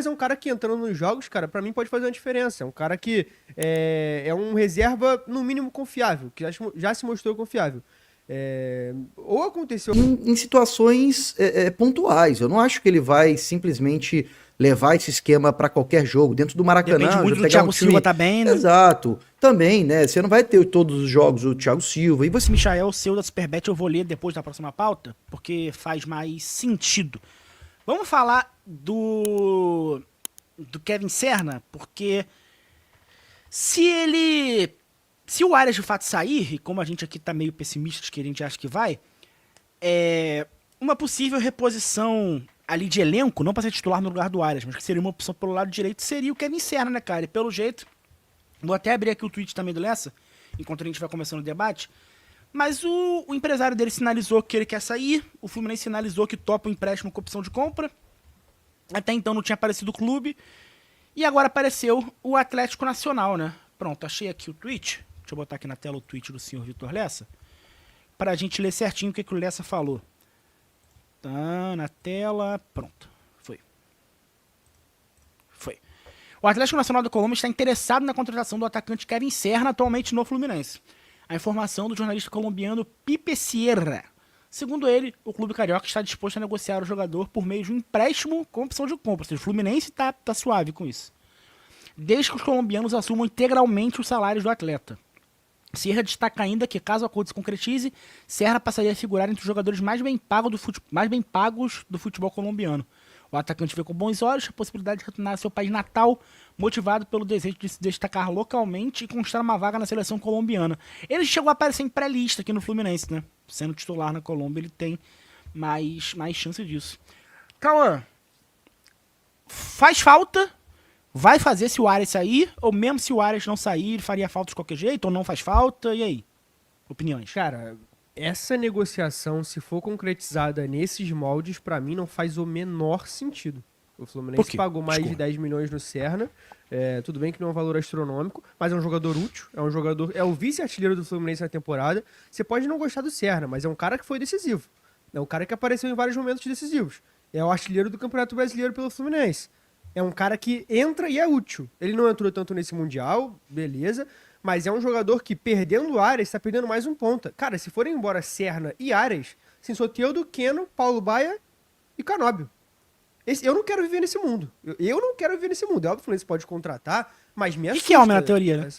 mas é um cara que entrando nos jogos, cara, pra mim pode fazer uma diferença. É um cara que é um reserva, no mínimo, confiável, que já se mostrou confiável. Ou aconteceu. Em situações pontuais. Eu não acho que ele vai simplesmente levar esse esquema para qualquer jogo. Dentro do Maracanã, Depende muito já do pegar Thiago um time... Silva tá bem, né? Exato. Também, né? Você não vai ter todos os jogos o Thiago Silva. E você... Esse Michael seu da Superbet eu vou ler depois da próxima pauta, porque faz mais sentido. Vamos falar do Kevin Serna, porque se o Arias de fato sair, e como a gente aqui tá meio pessimista de que a gente acha que vai, uma possível reposição ali de elenco, não para ser titular no lugar do Arias, mas que seria uma opção pelo lado direito, seria o Kevin Serna, né, cara? E pelo jeito, vou até abrir aqui o tweet também do Lessa, enquanto a gente vai começando o debate, mas o empresário dele sinalizou que ele quer sair, o Fluminense sinalizou que topa o empréstimo com opção de compra, até então não tinha aparecido o clube, e agora apareceu o Atlético Nacional, né? Pronto, achei aqui o tweet, deixa eu botar aqui na tela o tweet do senhor Vitor Lessa, pra gente ler certinho o que o Lessa falou. Tá na tela, pronto, foi. O Atlético Nacional da Colômbia está interessado na contratação do atacante Kevin Serna, atualmente no Fluminense. A informação do jornalista colombiano Pipe Sierra. Segundo ele, o clube carioca está disposto a negociar o jogador por meio de um empréstimo com opção de compra. Ou seja, o Fluminense tá suave com isso. Desde que os colombianos assumam integralmente os salários do atleta. Sierra destaca ainda que, caso o acordo se concretize, Serra passaria a figurar entre os jogadores mais bem pagos do futebol colombiano. O atacante vê com bons olhos a possibilidade de retornar ao seu país natal, motivado pelo desejo de se destacar localmente e conquistar uma vaga na seleção colombiana. Ele chegou a aparecer em pré-lista aqui no Fluminense, né? Sendo titular na Colômbia, ele tem mais chance disso. Cauã, faz falta? Vai fazer se o Arias sair? Ou mesmo se o Arias não sair, ele faria falta de qualquer jeito? Ou não faz falta? E aí? Opiniões? Cara, essa negociação, se for concretizada nesses moldes, pra mim não faz o menor sentido. O Fluminense pagou mais de 10 milhões no Serna. Tudo bem que não é um valor astronômico, mas é um jogador útil. É o vice-artilheiro do Fluminense na temporada. Você pode não gostar do Serna, mas é um cara que foi decisivo. É um cara que apareceu em vários momentos decisivos. É o artilheiro do Campeonato Brasileiro pelo Fluminense. É um cara que entra e é útil. Ele não entrou tanto nesse Mundial, beleza, mas é um jogador que, perdendo o Arias, está perdendo mais um ponta. Cara, se forem embora Serna e Arias, assim, Soteldo, Keno, Paulo Baia e Canóbio. Eu não quero viver nesse mundo. Eu não quero viver nesse mundo. É óbvio que o Fluminense pode contratar, mas me assusta. Riquelme na teoria, né?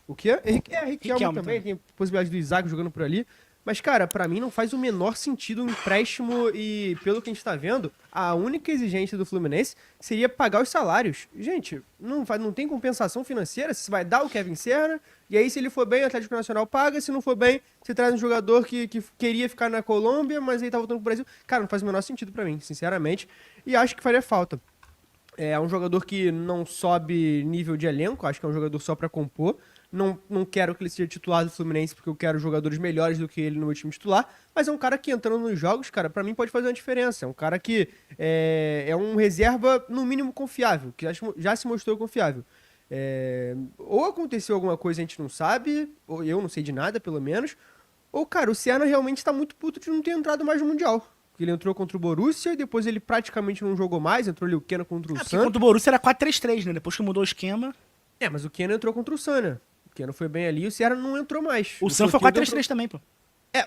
O quê? Riquelme também. Tem possibilidade do Isaac jogando por ali. Mas, cara, pra mim não faz o menor sentido um empréstimo e, pelo que a gente tá vendo, a única exigência do Fluminense seria pagar os salários. Gente, não tem compensação financeira, você vai dar o Kevin Serna, e aí se ele for bem, o Atlético Nacional paga, se não for bem, você traz um jogador que queria ficar na Colômbia, mas aí tá voltando pro Brasil. Cara, não faz o menor sentido pra mim, sinceramente, e acho que faria falta. É um jogador que não sobe nível de elenco, acho que é um jogador só pra compor. Não quero que ele seja titular do Fluminense, porque eu quero jogadores melhores do que ele no meu time titular, mas é um cara que entrando nos jogos, cara, pra mim pode fazer uma diferença. É um cara que é um reserva, no mínimo, confiável, que já se mostrou confiável. Ou aconteceu alguma coisa a gente não sabe, ou eu não sei de nada, pelo menos, ou, cara, o Serna realmente tá muito puto de não ter entrado mais no Mundial. Ele entrou contra o Borussia, e depois ele praticamente não jogou mais, entrou ali o Keno contra o Santos. Contra o Borussia era 4-3-3, né? Depois que mudou o esquema... Mas o Keno entrou contra o Sana. O Keno foi bem ali e o Serra não entrou mais. O Sam foi 4-3-3 também, pô.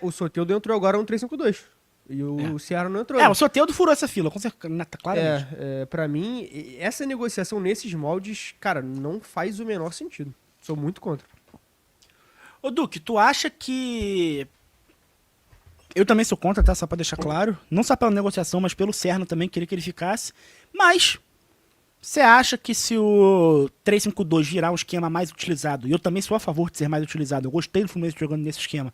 O Soteldo entrou agora um 3-5-2. E o Serra não entrou. O Soteldo furou essa fila, com certeza, claramente. Pra mim, essa negociação nesses moldes, cara, não faz o menor sentido. Sou muito contra. Ô, Duque, tu acha que... Eu também sou contra, tá? Só pra deixar claro. Não só pela negociação, mas pelo Serna também, queria que ele ficasse. Mas... Você acha que se o 3-5-2 virar um esquema mais utilizado, e eu também sou a favor de ser mais utilizado, eu gostei do Fluminense jogando nesse esquema,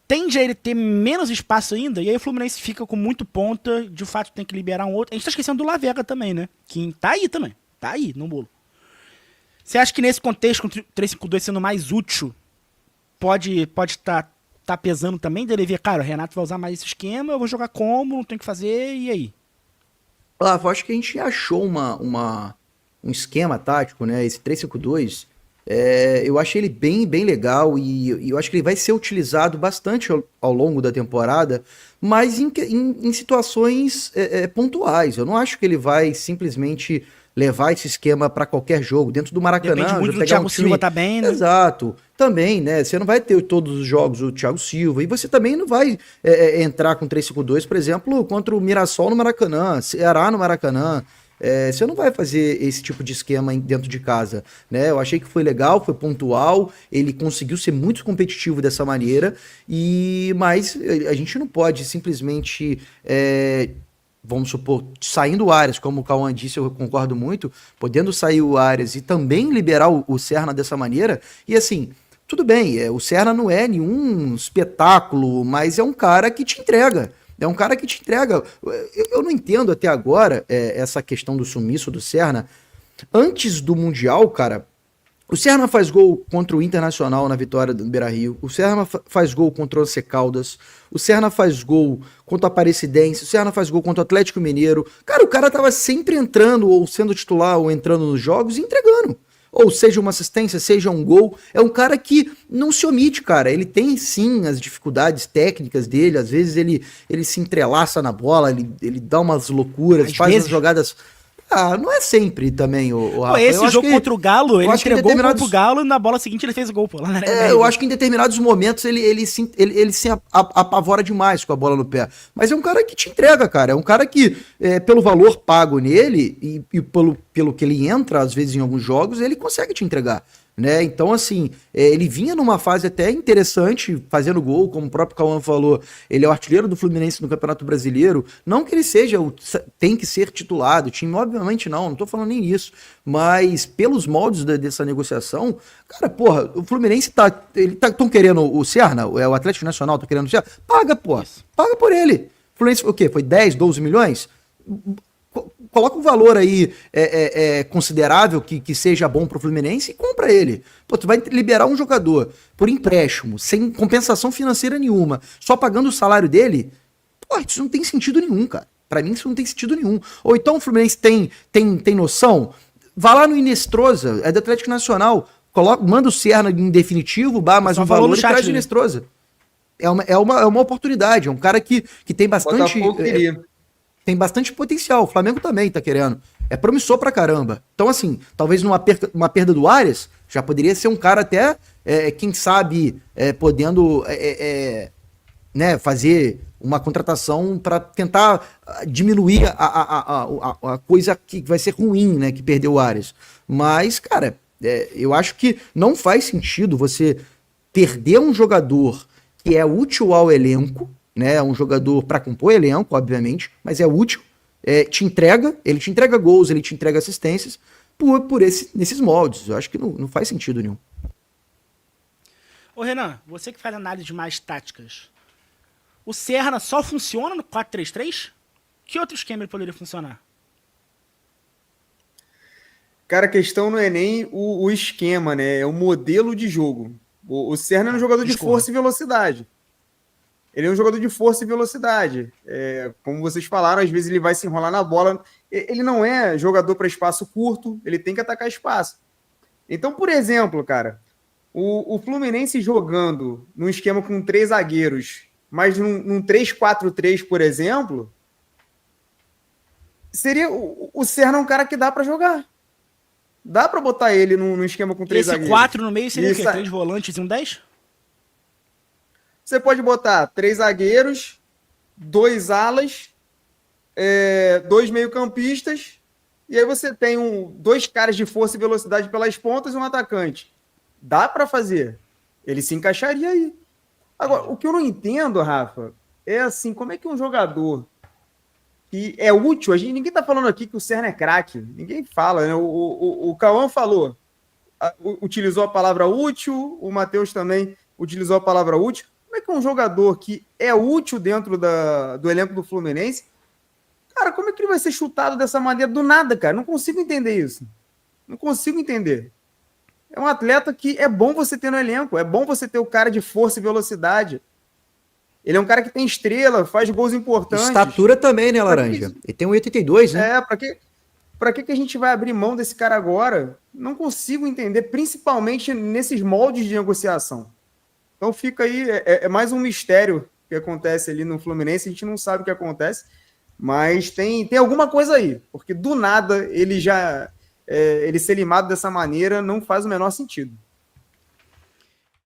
tende a ele ter menos espaço ainda, e aí o Fluminense fica com muito ponta, de fato tem que liberar um outro. A gente tá esquecendo do Lavega também, né? Que tá aí também, tá aí no bolo. Você acha que nesse contexto, com o 3-5-2 sendo mais útil, pode tá pesando também, dele ver, cara, o Renato vai usar mais esse esquema, eu vou jogar como, não tem o que fazer, e aí? Flávio, acho que a gente achou um esquema tático, né? Esse 3-5-2, Eu achei ele bem legal e eu acho que ele vai ser utilizado bastante ao longo da temporada, mas em situações pontuais. Eu não acho que ele vai simplesmente levar esse esquema para qualquer jogo. Dentro do Maracanã, Depende muito já do pegar Thiago um time... Silva tá bem, né? Exato. Também, né? Você não vai ter todos os jogos o Thiago Silva e você também não vai entrar com 3-5-2, por exemplo, contra o Mirassol no Maracanã, Ceará no Maracanã. Você não vai fazer esse tipo de esquema dentro de casa, né? Eu achei que foi legal, foi pontual, ele conseguiu ser muito competitivo dessa maneira, mas a gente não pode simplesmente, vamos supor, saindo o Arias, como o Cauã disse, eu concordo muito, podendo sair o Arias e também liberar o Serna dessa maneira, e assim, tudo bem, o Serna não é nenhum espetáculo, mas é um cara que te entrega. É um cara que te entrega. Eu não entendo até agora essa questão do sumiço do Serna. Antes do Mundial, cara, o Serna faz gol contra o Internacional na vitória do Beira-Rio. O Serna faz gol contra o Once Caldas. O Serna faz gol contra o Aparecidense. O Serna faz gol contra o Atlético Mineiro. Cara, o cara tava sempre entrando, ou sendo titular, ou entrando nos jogos e entregando. Ou seja uma assistência, seja um gol. É um cara que não se omite, cara. Ele tem sim as dificuldades técnicas dele. Às vezes ele se entrelaça na bola, ele dá umas loucuras, faz umas jogadas. Não é sempre também, o Rafa. Esse jogo contra o Galo, ele entregou o gol pro Galo e na bola seguinte ele fez o gol, pô. Lá na eu acho que em determinados momentos ele se apavora demais com a bola no pé. Mas é um cara que te entrega, cara. É um cara que, pelo valor pago nele e pelo que ele entra, às vezes, em alguns jogos, ele consegue te entregar. Né? Então, assim, ele vinha numa fase até interessante, fazendo gol, como o próprio Cauã falou, ele é o artilheiro do Fluminense no Campeonato Brasileiro, não que ele tem que ser titulado, o time obviamente não tô falando nem isso, mas pelos moldes dessa negociação, cara, porra, o Fluminense tão querendo o Serna, o Atlético Nacional tá querendo o Serna, paga, porra, paga por ele. O Fluminense, o quê? Foi 10, 12 milhões? Coloca um valor aí considerável que seja bom pro Fluminense e compra ele. Pô, tu vai liberar um jogador por empréstimo, sem compensação financeira nenhuma, só pagando o salário dele? Pô, isso não tem sentido nenhum, cara. Pra mim isso não tem sentido nenhum. Ou então o Fluminense tem noção? Vá lá no Inestrosa, é do Atlético Nacional, manda o Serna em definitivo, mais um valor e traz o Inestrosa. É uma oportunidade, é um cara que tem bastante... Tem bastante potencial, o Flamengo também tá querendo. É promissor pra caramba. Então, assim, talvez uma perda do Arias, já poderia ser um cara até, quem sabe, podendo né, fazer uma contratação para tentar diminuir a coisa que vai ser ruim, né, que perdeu o Arias. Mas, cara, eu acho que não faz sentido você perder um jogador que é útil ao elenco, né, um jogador para compor elenco, obviamente, mas é útil, ele te entrega gols, ele te entrega assistências nesses moldes. Eu acho que não faz sentido nenhum. Ô Renan, você que faz análise mais táticas, o Serna só funciona no 4-3-3? Que outro esquema ele poderia funcionar? Cara, a questão não é nem o esquema, né, é o modelo de jogo. O Serna é um jogador de força e velocidade. Ele é um jogador de força e velocidade. Como vocês falaram, às vezes ele vai se enrolar na bola. Ele não é jogador para espaço curto, ele tem que atacar espaço. Então, por exemplo, cara, o Fluminense jogando num esquema com 3 zagueiros, mas num 3-4-3, por exemplo, seria o Serna um cara que dá para jogar. Dá para botar ele num esquema com 3 zagueiros. Esse 4 no meio seria o quê? 3 volantes e um 10? Você pode botar 3 zagueiros, 2 alas, 2 meio-campistas, e aí você tem 2 caras de força e velocidade pelas pontas e um atacante. Dá para fazer. Ele se encaixaria aí. Agora, o que eu não entendo, Rafa, é assim, como é que um jogador que é útil, ninguém tá falando aqui que o Serna é craque, ninguém fala, né? O Cauã falou, utilizou a palavra útil, o Matheus também utilizou a palavra útil. Como é que um jogador que é útil dentro do elenco do Fluminense, cara, como é que ele vai ser chutado dessa maneira do nada, cara? Não consigo entender isso. Não consigo entender. É um atleta que é bom você ter no elenco, é bom você ter o cara de força e velocidade. Ele é um cara que tem estrela, faz gols importantes. Estatura também, né, Laranja? Ele tem 1,82, né? Pra quê? Para que a gente vai abrir mão desse cara agora? Não consigo entender, principalmente nesses moldes de negociação. Então fica aí, é mais um mistério que acontece ali no Fluminense, a gente não sabe o que acontece, mas tem alguma coisa aí, porque do nada ele ser limado dessa maneira não faz o menor sentido.